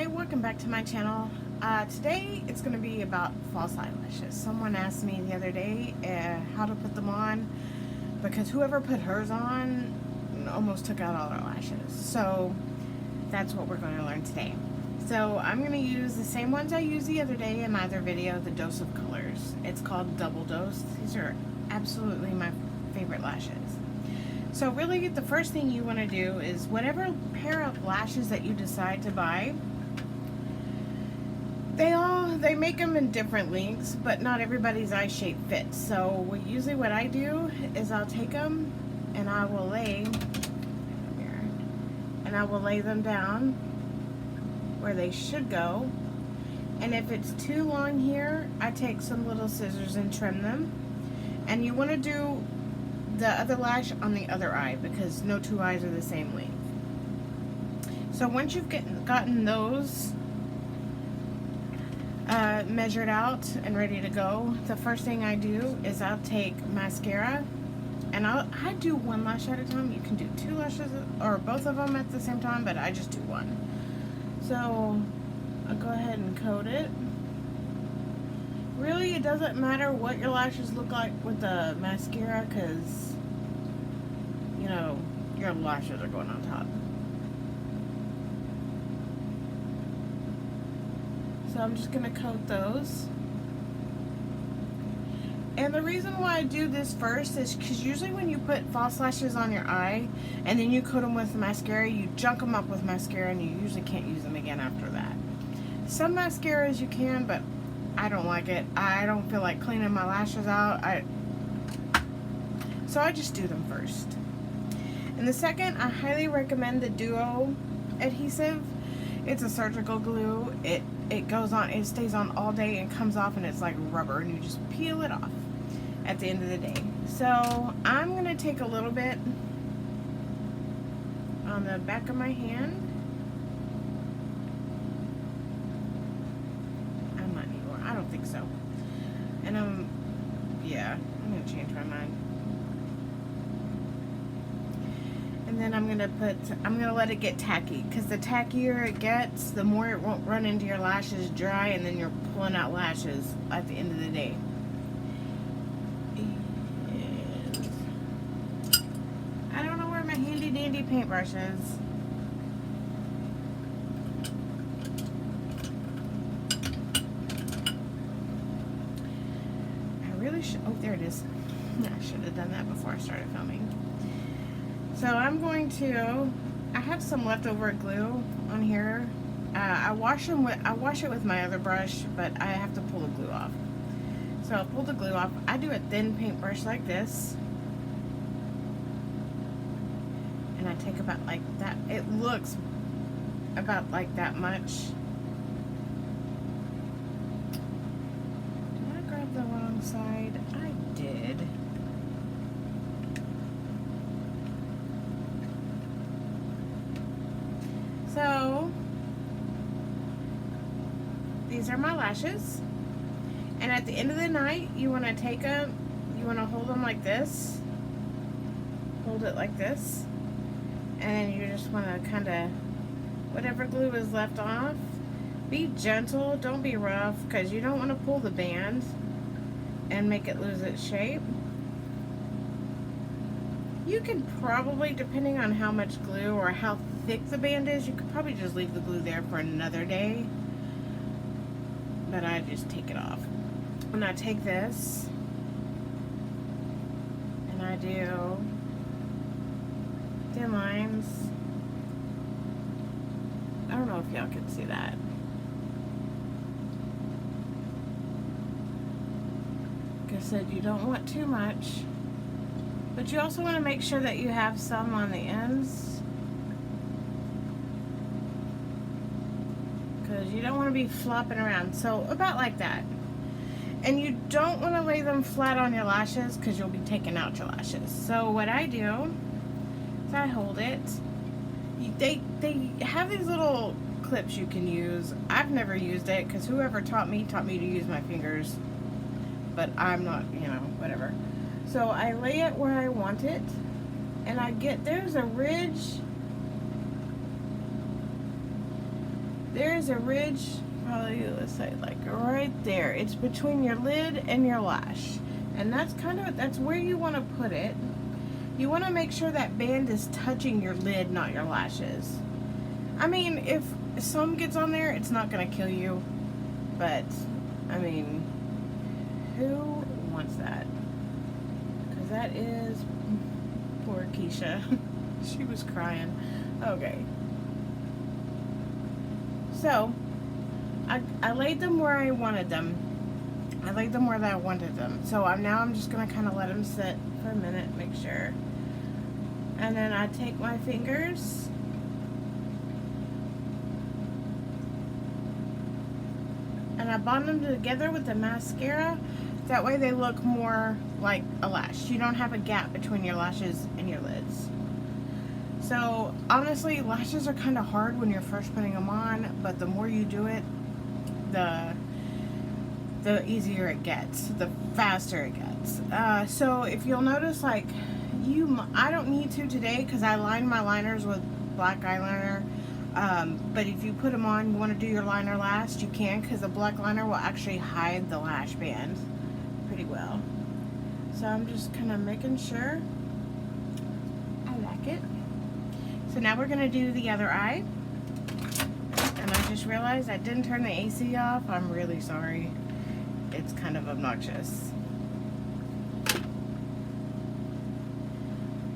Hi, welcome back to my channel. Today it's going to be about false eyelashes. Someone asked me the other day how to put them on because whoever put hers on almost took out all her lashes. So that's what we're going to learn today. So I'm going to use the same ones I used the other day in my other video, the Dose of Colors. It's called Double Dose. These are absolutely my favorite lashes. So really the first thing you want to do is whatever pair of lashes that you decide to buy, they make them in different lengths, but not everybody's eye shape fits. So usually what I do is I'll take them and I will lay them down where they should go. And if it's too long here, I take some little scissors and trim them. And you want to do the other lash on the other eye because no two eyes are the same length. So once you've gotten those measured out and ready to go, the first thing I do is I'll take mascara, and I do one lash at a time. You can do two lashes or both of them at the same time, but I just do one. So I'll go ahead and coat it. Really, it doesn't matter what your lashes look like with the mascara because, you know, your lashes are going on top. So I'm just going to coat those. And the reason why I do this first is because usually when you put false lashes on your eye and then you coat them with mascara, you junk them up with mascara and you usually can't use them again after that. Some mascaras you can, but I don't like it. I don't feel like cleaning my lashes out. So I just do them first. And the second, I highly recommend the Duo adhesive. It's a surgical glue. It goes on, it stays on all day and comes off, and it's like rubber, and you just peel it off at the end of the day. So I'm gonna take a little bit on the back of my hand. I might need more. I don't think so. And I'm gonna change my mind. And then I'm gonna let it get tacky, because the tackier it gets, the more it won't run into your lashes dry, and then you're pulling out lashes at the end of the day. And I don't know where my handy dandy paintbrush is. I really should, oh, there it is. I should have done that before I started filming. So I'm going to, I have some leftover glue on here. I wash it with my other brush, but I have to pull the glue off. So I'll pull the glue off. I do a thin paintbrush like this. And I take about like that. It looks about like that much. Did I grab the wrong side? I did. So these are my lashes, and at the end of the night you want to take them, you want to hold them like this, hold it like this, and then you just want to kind of, whatever glue is left off, be gentle, don't be rough, because you don't want to pull the band and make it lose its shape. You can probably, depending on how much glue or how thick the band is, you could probably just leave the glue there for another day. But I just take it off. And I take this and I do thin lines. I don't know if y'all can see that. Like I said, you don't want too much. But you also want to make sure that you have some on the ends, because you don't want to be flopping around. So about like that. And you don't want to lay them flat on your lashes because you'll be taking out your lashes. So what I do is I hold it. They have these little clips you can use. I've never used it because whoever taught me to use my fingers. But I'm not, you know, whatever. So I lay it where I want it, and there's a ridge there's a ridge, probably, let's say, like right there. It's between your lid and your lash. And that's where you want to put it. You want to make sure that band is touching your lid, not your lashes. I mean, if some gets on there, it's not going to kill you. But, I mean, who wants that? Because that is poor Keisha. She was crying. Okay. So, I laid them where I wanted them. I laid them where I wanted them. So I'm just going to kind of let them sit for a minute, make sure. And then I take my fingers and I bond them together with the mascara. That way they look more like a lash. You don't have a gap between your lashes and your lids. So honestly, lashes are kind of hard when you're first putting them on, but the more you do it, the easier it gets, the faster it gets. So if you'll notice, like, I don't need to today because I line my liners with black eyeliner. But if you put them on, you want to do your liner last, you can, because the black liner will actually hide the lash band pretty well. So I'm just kind of making sure I like it. So now we're going to do the other eye. And I just realized I didn't turn the AC off. I'm really sorry. It's kind of obnoxious.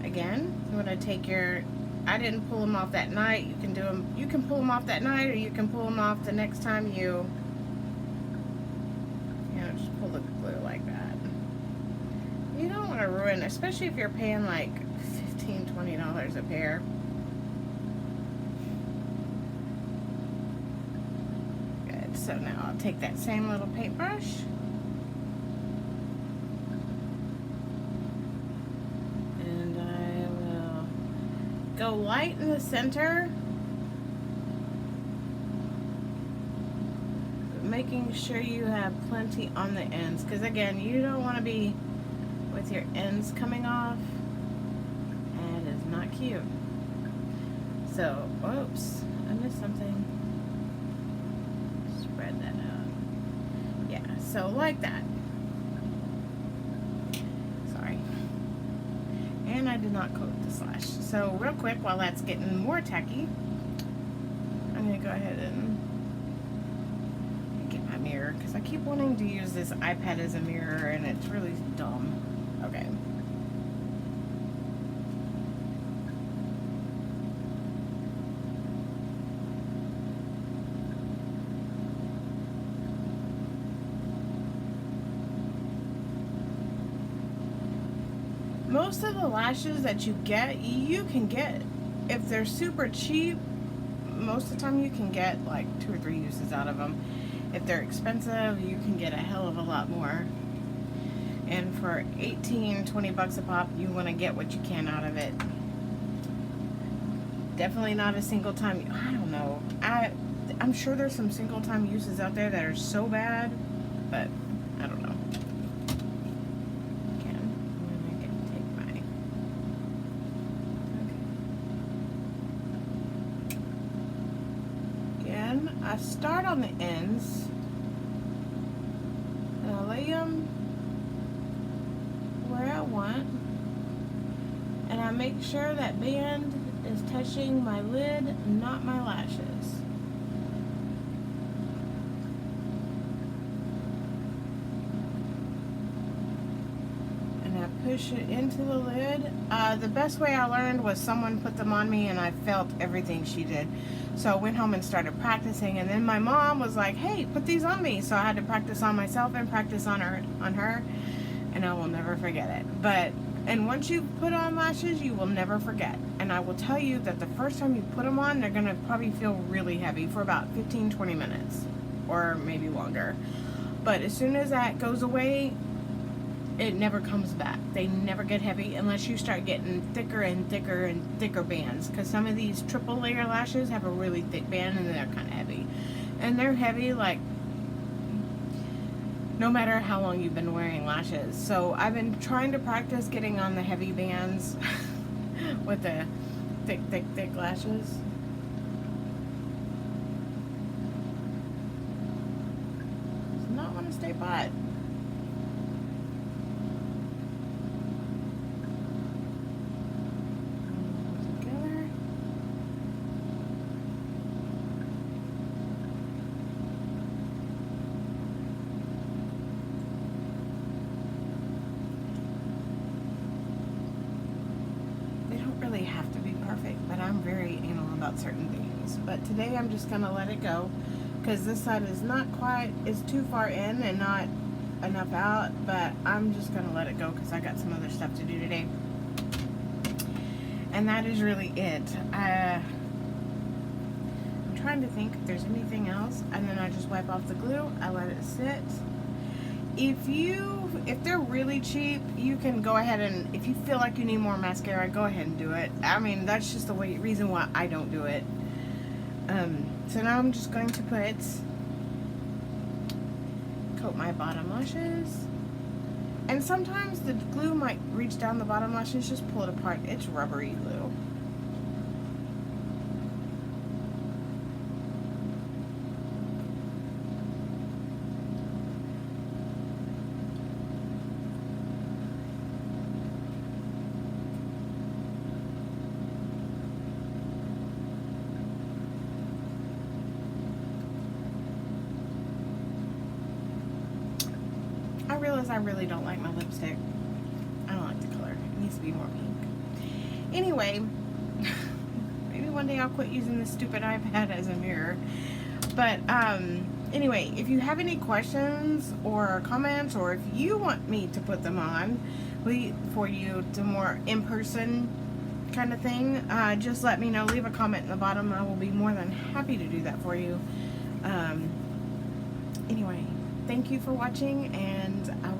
Again, you want to take I didn't pull them off that night. You can pull them off that night, or you can pull them off the next time you just pull the glue like that. You don't want to ruin, especially if you're paying like $15, $20 a pair. Good. So now I'll take that same little paintbrush. And I will go light in the center, making sure you have plenty on the ends, because again, you don't want to be with your ends coming off. That is not cute. So, oops, I missed something. Spread that out. Yeah, so like that. Sorry. And I did not coat the slash. So real quick, while that's getting more tacky, I'm going to go ahead and get my mirror, because I keep wanting to use this iPad as a mirror and it's really dumb. Okay. Most of the lashes that you can get, if they're super cheap, most of the time you can get like 2 or 3 uses out of them. If they're expensive, you can get a hell of a lot more. And for 18, 20 bucks a pop, you want to get what you can out of it. Definitely not a single time. I don't know. I'm sure there's some single time uses out there that are so bad, but I don't know. I start on the ends and I lay them where I want, and I make sure that band is touching my lid, not my lashes. And I push it into the lid. The best way I learned was someone put them on me and I felt everything she did. So I went home and started practicing, and then my mom was like, hey, put these on me. So I had to practice on myself and practice on her, and I will never forget it. And once you put on lashes, you will never forget. And I will tell you that the first time you put them on, they're gonna probably feel really heavy for about 15, 20 minutes, or maybe longer. But as soon as that goes away, it never comes back. They never get heavy unless you start getting thicker and thicker and thicker bands, because some of these triple layer lashes have a really thick band and they're kind of heavy. And they're heavy like no matter how long you've been wearing lashes. So I've been trying to practice getting on the heavy bands with the thick lashes. want to stay put. Together. They don't really have to be perfect, but I'm very anal about certain things. But today I'm just going to let it go, because this side is not quite, it's too far in and not enough out, but I'm just going to let it go because I got some other stuff to do today. And that is really it. I'm trying to think if there's anything else, and then I just wipe off the glue. I let it sit. If they're really cheap, you can go ahead and, if you feel like you need more mascara, go ahead and do it. I mean, that's just the reason why I don't do it. So now I'm just going to coat my bottom lashes. And sometimes the glue might reach down the bottom lashes, just pull it apart. It's rubbery glue. I realize I really don't like my lipstick. I don't like the color. It needs to be more pink. Anyway, maybe one day I'll quit using this stupid iPad as a mirror. But anyway, if you have any questions or comments, or if you want me to put them on for you to more in-person kind of thing, just let me know. Leave a comment in the bottom. I will be more than happy to do that for you. Anyway, thank you for watching, and I